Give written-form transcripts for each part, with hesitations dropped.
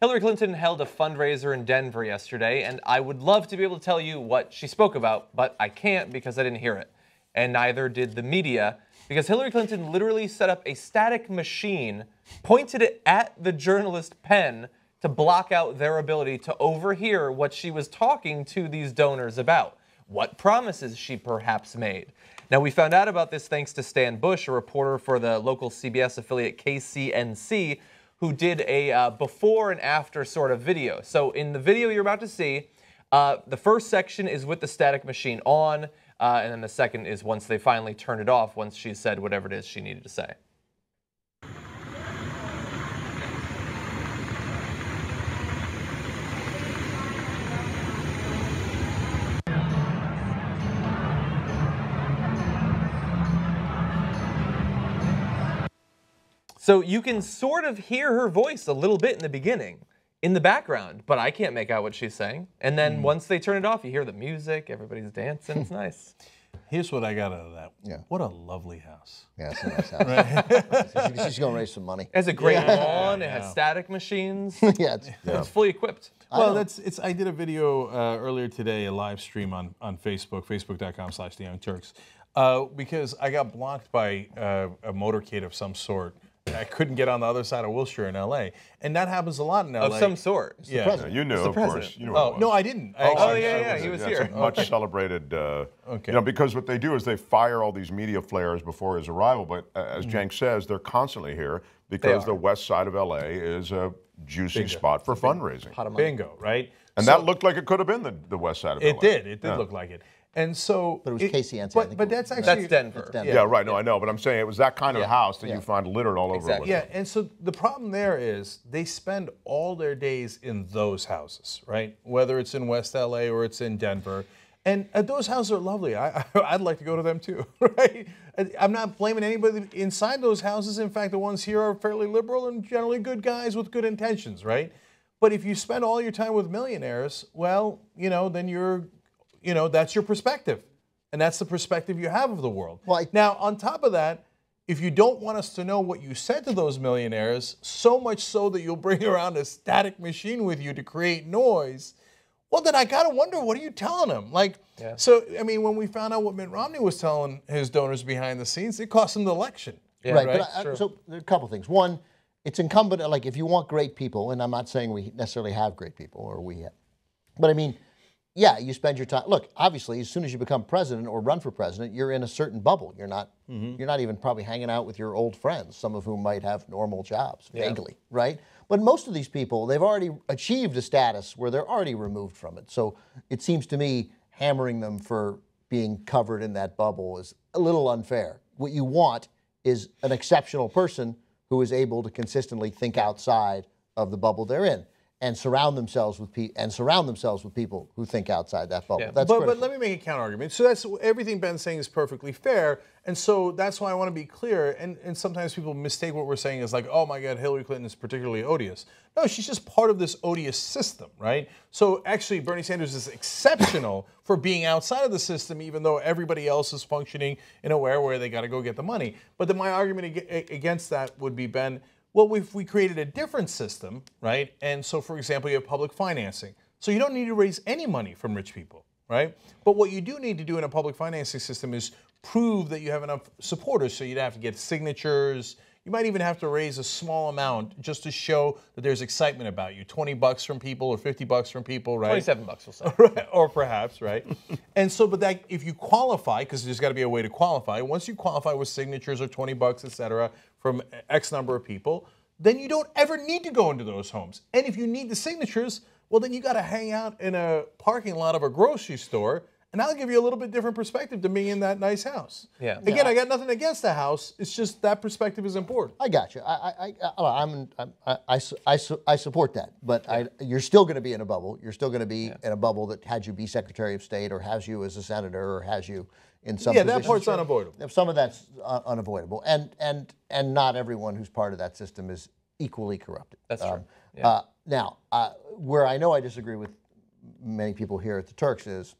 Hillary Clinton held a fundraiser in Denver yesterday, and I would love to be able to tell you what she spoke about, but I can't because I didn't hear it. And neither did the media, because Hillary Clinton literally set up a static machine, pointed it at the journalist pen to block out their ability to overhear what she was talking to these donors about, what promises she perhaps made. Now, we found out about this thanks to Stan Bush, a reporter for the local CBS affiliate KCNC, who did a before and after sort of video. So in the video you're about to see, the first section is with the static machine on, and then the second is once they finally turn it off, once she said whatever it is she needed to say. So you can sort of hear her voice a little bit in the beginning, in the background, but I can't make out what she's saying. And then once they turn it off, you hear the music, everybody's dancing, it's nice. Here's what I got out of that. Yeah. What a lovely house. Yeah, it's a nice house. Right. She's going to raise some money. It has a great lawn, it has static machines. It's fully equipped. Well, I did a video earlier today, a live stream on Facebook, facebook.com/Young Turks, because I got blocked by a motorcade of some sort. I couldn't get on the other side of Wilshire in LA, and that happens a lot in LA. Of some sort. Yeah, you knew, of course. You knew no, I didn't. He was here. Much celebrated. You know, because what they do is they fire all these media flares before his arrival. But as Cenk says, they're constantly here because the west side of LA is a juicy spot for fundraising. Bingo, right? And that looked like it could have been the west side of LA. It did. It did look like it. And so, but it was KCNC. But that's actually Denver. Yeah, right. No, I know, but I'm saying it was that kind of house that you find littered all over. Yeah, and so the problem there is they spend all their days in those houses, right? Whether it's in West LA or it's in Denver, and those houses are lovely. I'd like to go to them too, right? I'm not blaming anybody inside those houses. In fact, the ones here are fairly liberal and generally good guys with good intentions, right? But if you spend all your time with millionaires, well, you know, then that's your perspective. And that's the perspective you have of the world. Well, now, on top of that, if you don't want us to know what you said to those millionaires, so much so that you'll bring around a static machine with you to create noise, well, then I got to wonder, what are you telling them? So, I mean, when we found out what Mitt Romney was telling his donors behind the scenes, it cost him the election. Yeah, right. But so there are a couple things. One, it's incumbent, like if you want great people, and I'm not saying we necessarily have great people, or we have, but I mean, yeah, you spend your time. Look, obviously, as soon as you become president or run for president, you're in a certain bubble. You're not even probably hanging out with your old friends, some of whom might have normal jobs, vaguely, right? But most of these people, they've already achieved a status where they're already removed from it. So it seems to me hammering them for being covered in that bubble is a little unfair. What you want is an exceptional person who is able to consistently think outside of the bubble they're in. And surround themselves with people who think outside that bubble. Yeah. That's but let me make a counter argument. So that's everything Ben's saying is perfectly fair, and so that's why I want to be clear. And sometimes people mistake what we're saying as like, oh my God, Hillary Clinton is particularly odious. No, she's just part of this odious system, right? So actually, Bernie Sanders is exceptional for being outside of the system, even though everybody else is functioning in a way where they got to go get the money. But then my argument against that would be, Ben, well, if we created a different system, right? And so, for example, you have public financing. So you don't need to raise any money from rich people, right? But what you do need to do in a public financing system is prove that you have enough supporters. So you'd have to get signatures. You might even have to raise a small amount just to show that there's excitement about you. 20 bucks from people or 50 bucks from people, right? 27 bucks, we'll say. Right, or perhaps, right? And so, but that, if you qualify, because there's got to be a way to qualify, once you qualify with signatures or 20 bucks, et cetera, from X number of people, then you don't ever need to go into those homes. And if you need the signatures, well, then you got to hang out in a parking lot of a grocery store, and that'll give you a little bit different perspective than being in that nice house. Yeah. Again, I got nothing against the house. It's just that perspective is important. I got you. I support that, but you're still going to be in a bubble. You're still going to be in a bubble that had you be Secretary of State, or has you as a senator, or has you in some positions. That part's unavoidable. Some of that's unavoidable, and not everyone who's part of that system is equally corrupted. That's true. Now, where I know I disagree with many people here at the Turks is,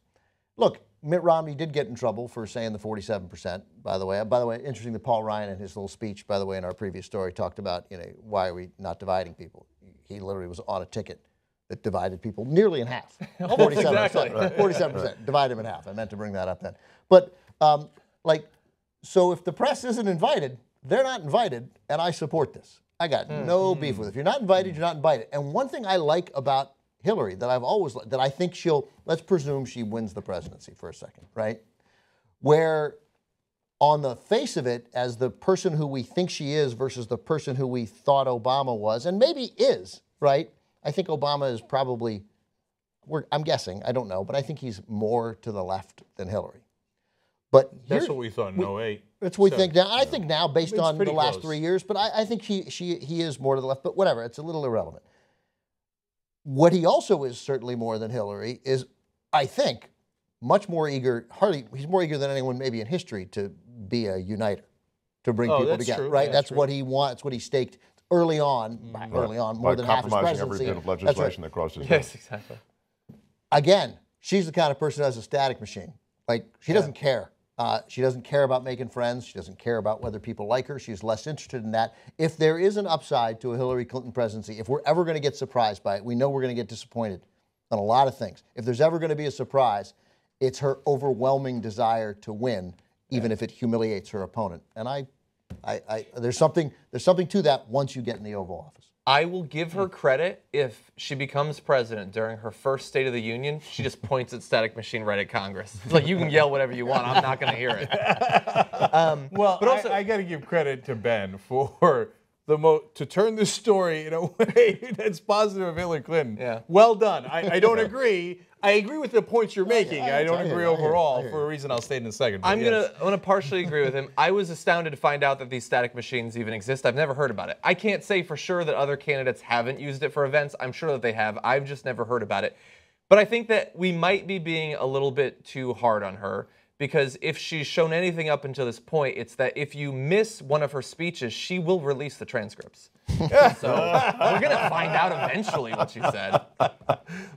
look, Mitt Romney did get in trouble for saying the 47%, by the way. By the way, interesting that Paul Ryan in his little speech, by the way, in our previous story, talked about, why are we not dividing people? he literally was on a ticket that divided people nearly in half. Almost exactly. 47%. Divide them in half. I meant to bring that up then. But so if the press isn't invited, they're not invited, and I support this. I got no beef with it. If you're not invited, you're not invited. And one thing I like about Hillary that I think let's presume she wins the presidency for a second, right? Where on the face of it, as the person who we think she is versus the person who we thought Obama was, and maybe is, right? I think Obama is probably, I'm guessing, I don't know, but I think he's more to the left than Hillary. But that's what we thought in 08. That's what we think now. I think now, based on the last 3 years, but I think he is more to the left, but whatever, it's a little irrelevant. What he also is certainly more than Hillary is, I think, much more eager, he's more eager than anyone maybe in history to be a uniter, to bring people together, true. right? Yeah, that's what he wants, what he staked early on, more than half his presidency. Every bit of legislation that crosses his Yes, exactly. Again, she's the kind of person who has a static machine. Like, she doesn't care. She doesn't care about making friends. She doesn't care about whether people like her. She's less interested in that. If there is an upside to a Hillary Clinton presidency, if we're ever going to get surprised by it, we know we're going to get disappointed on a lot of things. If there's ever going to be a surprise, it's her overwhelming desire to win, even if it humiliates her opponent. And there's something to that once you get in the Oval Office. I will give her credit if she becomes president during her first State of the Union. She just points at static machine right at Congress. It's like, you can yell whatever you want. I'm not going to hear it. Well, but also, I got to give credit to Ben for to turn this story in a way that's positive of Hillary Clinton. Yeah. Well done. I don't agree. I agree with the points you're making. I don't agree overall for a reason I'll state in a second. I'm gonna partially agree with him. I was astounded to find out that these static machines even exist. I've never heard about it. I can't say for sure that other candidates haven't used it for events. I'm sure that they have. I've just never heard about it. But I think that we might be being a little bit too hard on her, because if she's shown anything up until this point, it's that if you miss one of her speeches, she will release the transcripts. So we're going to find out eventually what she said.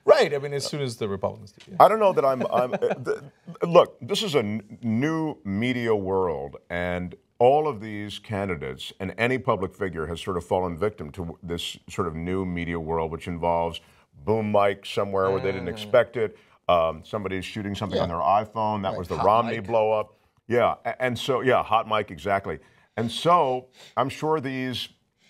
Right. I mean, as soon as the Republicans do. Yeah. I don't know that look, this is a new media world, and all of these candidates and any public figure has sort of fallen victim to this sort of new media world, which involves boom mic somewhere where they didn't expect it. Somebody's shooting something on their iPhone. That was the Romney blow up. Yeah, and so, hot mic, exactly. And so I'm sure these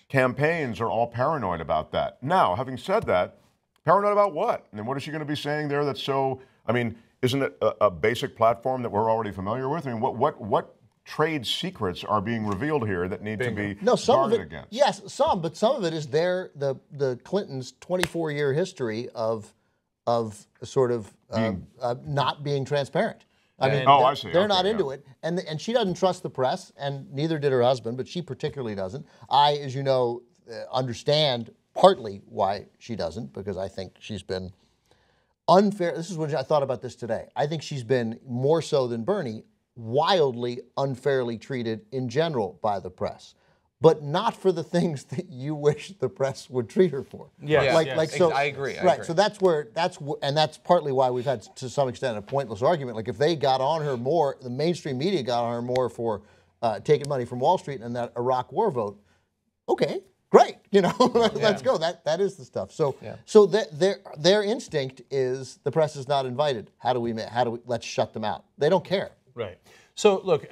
campaigns are all paranoid about that. Now, having said that, paranoid about what? And what is she going to be saying there that's so, I mean, isn't it a basic platform that we're already familiar with? I mean, what trade secrets are being revealed here that need to be guarded against? Yes, but some of it is the Clintons' 24-year history of sort of not being transparent. I mean, I see. They're not into it, and she doesn't trust the press, and neither did her husband, but she particularly doesn't. I, as you know, understand partly why she doesn't, because I think she's been unfair. This is what I thought about this today. I think she's been, more so than Bernie, wildly unfairly treated in general by the press, but not for the things that you wish the press would treat her for. So I agree. So that's partly why we've had, to some extent, a pointless argument. Like, if they got on her more, the mainstream media got on her more for taking money from Wall Street and that Iraq War vote. Okay, great. Let's go. That is the stuff. So their instinct is the press is not invited. How do we let's shut them out? They don't care. Right. So look,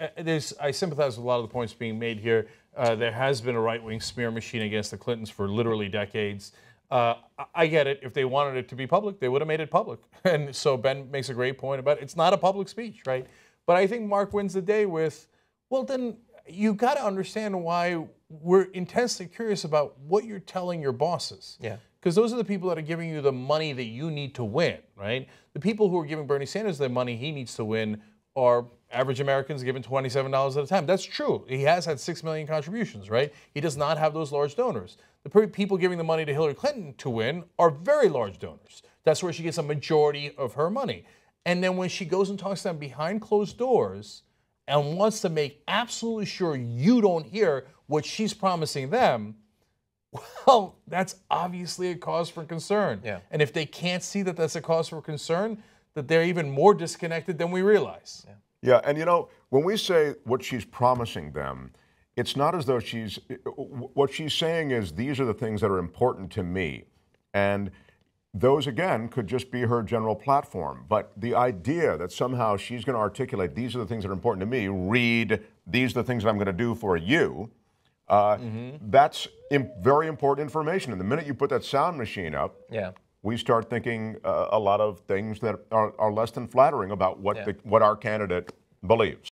I sympathize with a lot of the points being made here. There has been a right-wing smear machine against the Clintons for literally decades. I get it. If they wanted it to be public, they would have made it public. And so Ben makes a great point about it's not a public speech, right? But I think Mark wins the day with, well, then you got to understand why we're intensely curious about what you're telling your bosses. Yeah. Because those are the people that are giving you the money that you need to win, right? The people who are giving Bernie Sanders the money he needs to win are average Americans given $27 at a time. That's true. He has had 6 million contributions, right? He does not have those large donors. The people giving the money to Hillary Clinton to win are very large donors. That's where she gets a majority of her money. And then when she goes and talks to them behind closed doors and wants to make absolutely sure you don't hear what she's promising them, well, that's obviously a cause for concern. Yeah. And if they can't see that that's a cause for concern, that they're even more disconnected than we realize. Yeah, and when we say what she's promising them, it's not as though what she's saying is these are the things that are important to me. And those, again, could just be her general platform. But the idea that somehow she's going to articulate these are the things that are important to me, read these are the things that I'm going to do for you, that's very important information. And the minute you put that sound machine up, we start thinking a lot of things that are less than flattering about what our candidate believes.